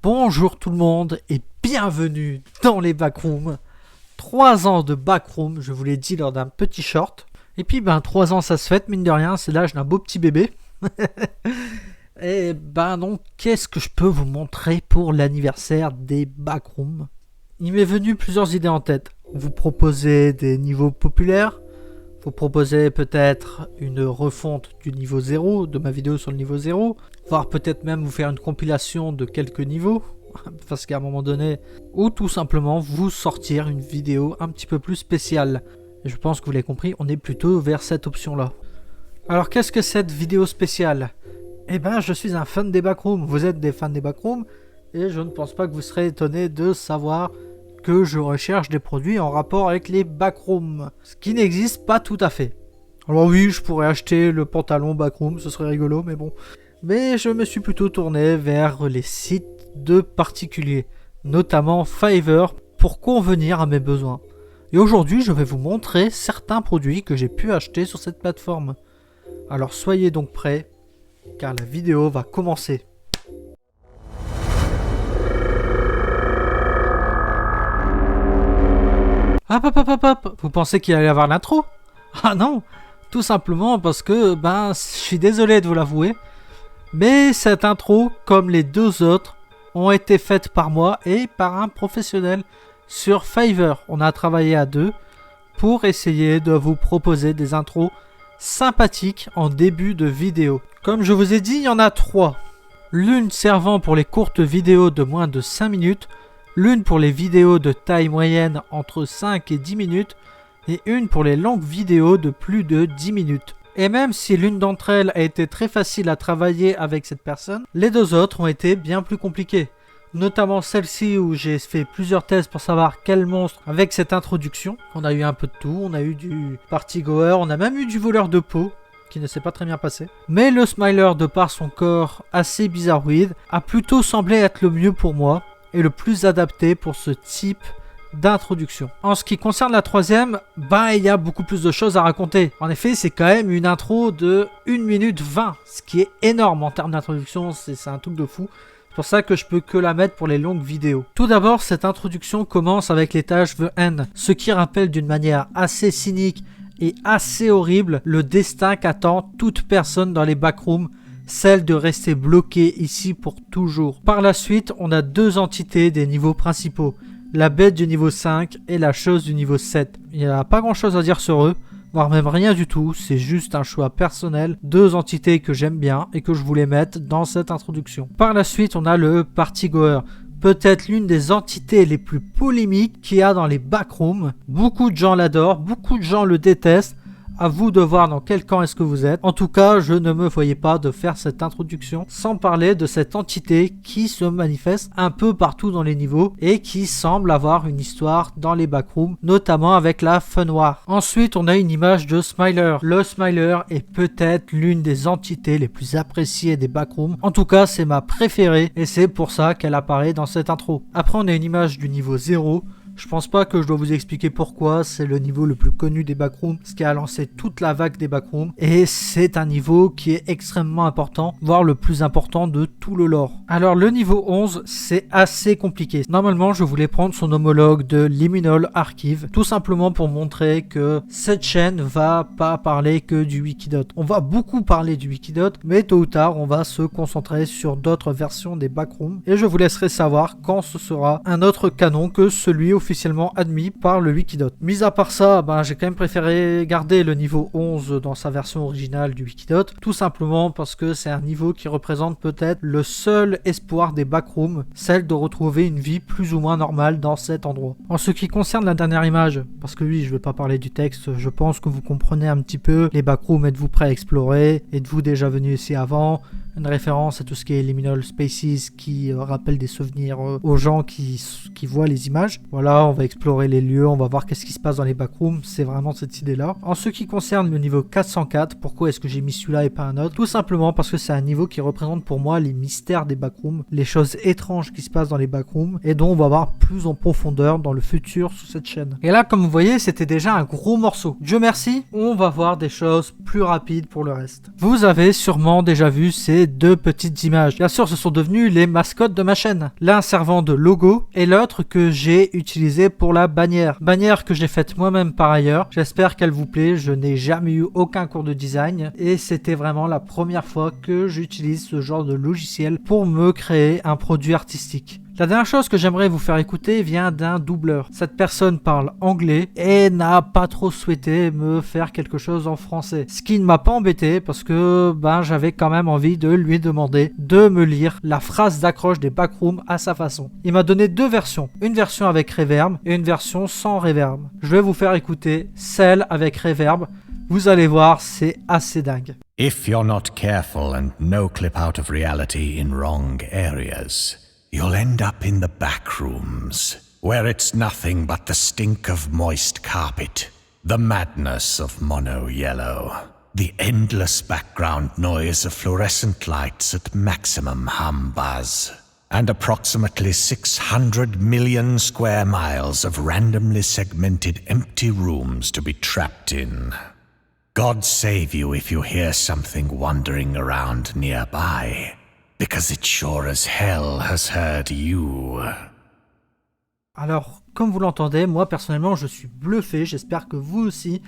Bonjour tout le monde et bienvenue dans les backrooms. 3 ans de backroom, je vous l'ai dit lors d'un petit short. Et puis 3 ans ça se fête, mine de rien, c'est l'âge d'un beau petit bébé. Et donc qu'est-ce que je peux vous montrer pour l'anniversaire des backrooms? Il m'est venu plusieurs idées en tête. Vous proposez des niveaux populaires. Vous proposez peut-être une refonte du niveau 0, de ma vidéo sur le niveau 0, voire peut-être même vous faire une compilation de quelques niveaux, parce qu'à un moment donné, ou tout simplement vous sortir une vidéo un petit peu plus spéciale. Et je pense que vous l'avez compris, on est plutôt vers cette option-là. Alors qu'est-ce que cette vidéo spéciale? Je suis un fan des backrooms, vous êtes des fans des backrooms, et je ne pense pas que vous serez étonnés de savoir que je recherche des produits en rapport avec les backrooms, ce qui n'existe pas tout à fait. Alors oui, je pourrais acheter le pantalon backroom, ce serait rigolo, mais bon. Mais je me suis plutôt tourné vers les sites de particuliers, notamment Fiverr, pour convenir à mes besoins. Et aujourd'hui, je vais vous montrer certains produits que j'ai pu acheter sur cette plateforme. Alors soyez donc prêts, car la vidéo va commencer. Hop, vous pensez qu'il allait y avoir l'intro? Ah non, tout simplement parce que, je suis désolé de vous l'avouer, mais cette intro, comme les deux autres, ont été faites par moi et par un professionnel sur Fiverr. On a travaillé à deux pour essayer de vous proposer des intros sympathiques en début de vidéo. Comme je vous ai dit, il y en a 3. L'une servant pour les courtes vidéos de moins de 5 minutes, l'une pour les vidéos de taille moyenne entre 5 et 10 minutes et une pour les longues vidéos de plus de 10 minutes. Et même si l'une d'entre elles a été très facile à travailler avec cette personne, les deux autres ont été bien plus compliquées. Notamment celle-ci où j'ai fait plusieurs tests pour savoir quel monstre avec cette introduction. On a eu un peu de tout, on a eu du party goer, on a même eu du voleur de peau qui ne s'est pas très bien passé. Mais le smiler, de par son corps assez bizarroïde, a plutôt semblé être le mieux pour moi et le plus adapté pour ce type d'introduction. En ce qui concerne la troisième, il y a beaucoup plus de choses à raconter. En effet, c'est quand même une intro de 1 minute 20, ce qui est énorme en termes d'introduction, c'est un truc de fou. C'est pour ça que je peux que la mettre pour les longues vidéos. Tout d'abord, cette introduction commence avec l'étage The End, ce qui rappelle d'une manière assez cynique et assez horrible le destin qu'attend toute personne dans les backrooms, celle de rester bloqué ici pour toujours. Par la suite, on a deux entités des niveaux principaux, la bête du niveau 5 et la chose du niveau 7. Il n'y a pas grand chose à dire sur eux, voire même rien du tout, c'est juste un choix personnel, deux entités que j'aime bien et que je voulais mettre dans cette introduction. Par la suite, on a le Party Goer, peut-être l'une des entités les plus polémiques qu'il y a dans les backrooms. Beaucoup de gens l'adorent, beaucoup de gens le détestent. À vous de voir dans quel camp est-ce que vous êtes. En tout cas, je ne me voyais pas de faire cette introduction sans parler de cette entité qui se manifeste un peu partout dans les niveaux et qui semble avoir une histoire dans les backrooms, notamment avec la Funwar. Ensuite, on a une image de Smiler. Le Smiler est peut-être l'une des entités les plus appréciées des backrooms. En tout cas, c'est ma préférée et c'est pour ça qu'elle apparaît dans cette intro. Après, on a une image du niveau 0. Je pense pas que je dois vous expliquer pourquoi, c'est le niveau le plus connu des backrooms, ce qui a lancé toute la vague des backrooms, et c'est un niveau qui est extrêmement important, voire le plus important de tout le lore. Alors le niveau 11, c'est assez compliqué. Normalement, je voulais prendre son homologue de Liminal Archive, tout simplement pour montrer que cette chaîne va pas parler que du Wikidot. On va beaucoup parler du Wikidot, mais tôt ou tard, on va se concentrer sur d'autres versions des backrooms, et je vous laisserai savoir quand ce sera un autre canon que celui officiellement admis par le Wikidot. Mis à part ça, j'ai quand même préféré garder le niveau 11 dans sa version originale du Wikidot, tout simplement parce que c'est un niveau qui représente peut-être le seul espoir des backrooms, celle de retrouver une vie plus ou moins normale dans cet endroit. En ce qui concerne la dernière image, parce que oui, je vais pas parler du texte, je pense que vous comprenez un petit peu les backrooms, êtes-vous prêt à explorer, êtes-vous déjà venu ici avant, une référence à tout ce qui est Liminal Spaces qui rappelle des souvenirs aux gens qui voient les images. Voilà, on va explorer les lieux, on va voir qu'est-ce qui se passe dans les backrooms, c'est vraiment cette idée-là. En ce qui concerne le niveau 404, pourquoi est-ce que j'ai mis celui-là et pas un autre? Tout simplement parce que c'est un niveau qui représente pour moi les mystères des backrooms, les choses étranges qui se passent dans les backrooms et dont on va voir plus en profondeur dans le futur sur cette chaîne. Et là, comme vous voyez, c'était déjà un gros morceau. Dieu merci, on va voir des choses plus rapides pour le reste. Vous avez sûrement déjà vu ces deux petites images. Bien sûr, ce sont devenus les mascottes de ma chaîne. L'un servant de logo et l'autre que j'ai utilisé pour la bannière. Bannière que j'ai faite moi-même par ailleurs. J'espère qu'elle vous plaît. Je n'ai jamais eu aucun cours de design et c'était vraiment la première fois que j'utilise ce genre de logiciel pour me créer un produit artistique. La dernière chose que j'aimerais vous faire écouter vient d'un doubleur. Cette personne parle anglais et n'a pas trop souhaité me faire quelque chose en français. Ce qui ne m'a pas embêté parce que j'avais quand même envie de lui demander de me lire la phrase d'accroche des backrooms à sa façon. Il m'a donné deux versions. Une version avec reverb et une version sans reverb. Je vais vous faire écouter celle avec reverb. Vous allez voir, c'est assez dingue. If you're not careful and no clip out of reality in wrong areas, you'll end up in the back rooms, where it's nothing but the stink of moist carpet, the madness of mono yellow, the endless background noise of fluorescent lights at maximum hum buzz, and approximately 600 million square miles of randomly segmented empty rooms to be trapped in. God save you if you hear something wandering around nearby, because it sure as hell has heard you. Alors, comme vous l'entendez, moi personnellement je suis bluffé, j'espère que vous aussi.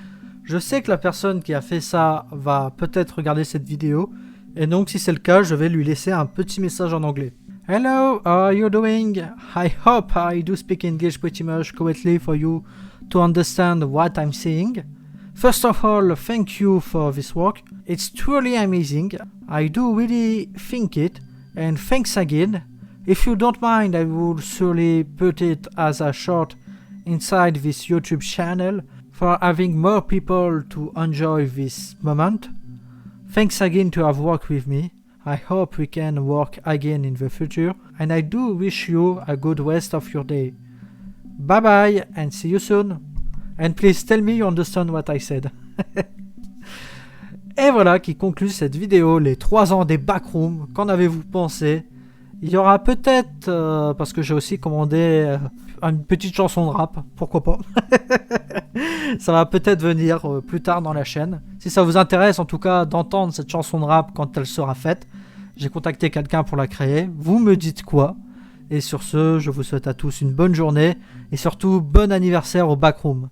Je sais que la personne qui a fait ça va peut-être regarder cette vidéo, et donc si c'est le cas, je vais lui laisser un petit message en anglais. Hello, how are you doing? I hope I do speak English pretty much correctly for you to understand what I'm saying. First of all, thank you for this work. It's truly amazing. I do really think it, and thanks again. If you don't mind, I will surely put it as a short inside this YouTube channel for having more people to enjoy this moment. Thanks again to have worked with me. I hope we can work again in the future, and I do wish you a good rest of your day. Bye bye, and see you soon. And please tell me you understand what I said. Et voilà qui conclut cette vidéo, les 3 ans des backrooms. Qu'en avez-vous pensé? Il y aura peut-être, parce que j'ai aussi commandé une petite chanson de rap, pourquoi pas. Ça va peut-être venir plus tard dans la chaîne. Si ça vous intéresse en tout cas d'entendre cette chanson de rap quand elle sera faite, j'ai contacté quelqu'un pour la créer. Vous me dites quoi? Et sur ce, je vous souhaite à tous une bonne journée et surtout bon anniversaire au backroom.